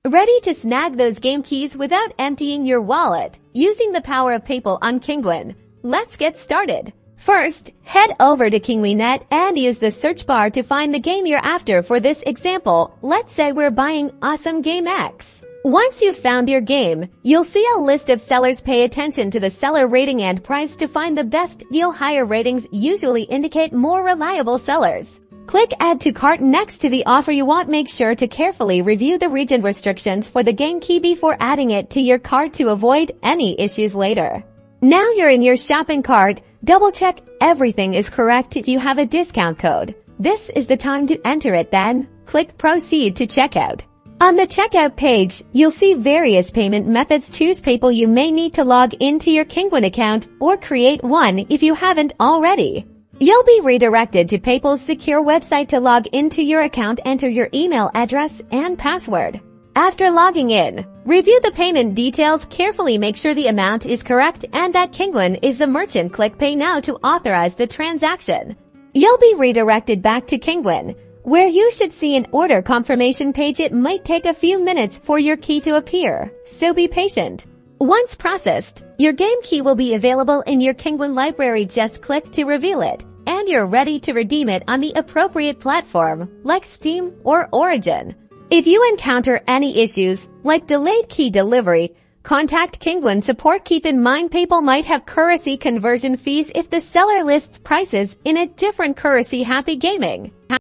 Ready to snag those game keys without emptying your wallet? Using the power of PayPal on Kinguin. Let's get started. First, head over to Kinguin.net and use the search bar to find the game you're after. For this example, let's say we're buying Awesome Game X. Once you've found your game, you'll see a list of sellers. Pay attention to the seller rating and price to find the best deal. Higher ratings usually indicate more reliable sellers. Click Add to Cart next to the offer you want. Make sure to carefully review the region restrictions for the game key before adding it to your cart to avoid any issues later. Now you're in your shopping cart. Double check everything is correct. If you have a discount code, this is the time to enter it. Then click Proceed to checkout. On the checkout page, you'll see various payment methods. Choose PayPal. You may need to log into your Kinguin account or create one if you haven't already. You'll be redirected to PayPal's secure website. To log into your account, enter your email address and password. After logging in, review the payment details carefully. Make sure the amount is correct and that Kinguin is the merchant. Click Pay Now to authorize the transaction. You'll be redirected back to Kinguin, where you should see an order confirmation page. It might take a few minutes for your key to appear, so be patient. Once processed, your game key will be available in your Kinguin library. Just click to reveal it, and you're ready to redeem it on the appropriate platform, like Steam or Origin. If you encounter any issues, like delayed key delivery, contact Kinguin support. Keep in mind PayPal might have currency conversion fees if the seller lists prices in a different currency. Happy gaming!